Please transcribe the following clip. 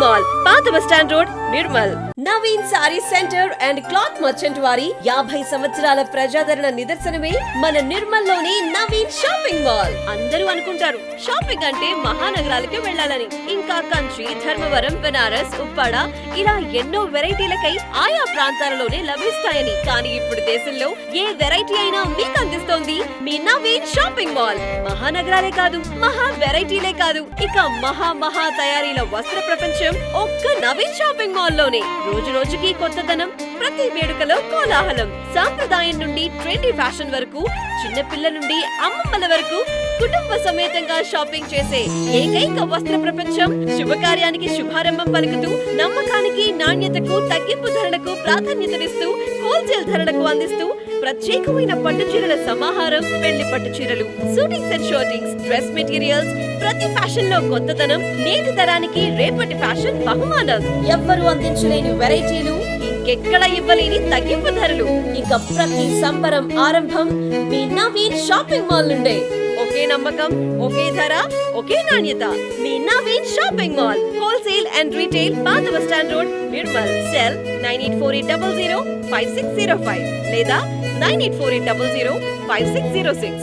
Mall, పాత bus stand road, Nirmal. Naveen sorry centre and cloth merchant వారి 50 సంవత్సరాల ప్రజాదరణ నిదర్శనమే మన నిర్మల్ లోని నవీన్ షాపింగ్ మాల్. అందరూ అనుకుంటారు షాపింగ్ అంటే మహానగరాలకే వెళ్లాలని. ఇంకా కంచి, ధర్మవరం, బెనారస్, ఉప్పాడ ఇలా ఎన్నో వెరైటీలకై ఆయా ప్రాంతాలలోనే లభిస్తాయని. కానీ ఇప్పుడు దేశంలో ఏ వెరైటీ అయినా మీకు అందిస్తోంది మీ నవీన్ షాపింగ్ మాల్. మహానగరాలే కాదు, మహా వెరైటీలే కాదు, ఇక మహా తయారీల వస్త్ర ప్రపంచం ఒక్క నవీన్ షాపింగ్ మాల్ లోనే. రోజు రోజుకి కొత్తదనం, ప్రతి వేడుకలో కోలాహలం. సాంప్రదాయం నుండి ట్రెండీ ఫ్యాషన్ వరకు, చిన్న పిల్ల నుండి అమ్మమ్మల వరకు కుటుంబ సమేతంగా షాపింగ్ చేసే ఏకైక వస్త్ర ప్రపంచం. శుభకార్యానికి శుభారంభం పలుకుతూ, నమ్మకానికి నాణ్యతకు తగ్గింపు ధరలకు ప్రాధాన్యతనిస్తూ, హోల్సేల్ ధరలకు అందిస్తూ ప్రత్యేకమైన పట్టు చీరల సమాహారం. పెళ్లి పట్టు చీరలు, shooting set shirtings, dress materials, ప్రతి ఫ్యాషన్ లో కొత్తదనం. నేటి తరానికి రేపటి ఫ్యాషన్ బహుమానం. ఎవ్వరూ అందించలేని వెరైటీలు, ఇంకెక్కడ ఇవ్వలేని తగ్గింపు ధరలు. ఇక ప్రతి సంబరం ఆరంభం మీ నవీన్ షాపింగ్ మాల్ నుండే. ఒకే నమ్మకం, ఒకే ధర, ఒకే నాణ్యత. మీ Naveen shopping mall, wholesale and retail, పాత బస్టాండ్ రోడ్, నిర్మల్. సెల్ 9848005605 లేదా 9848005606.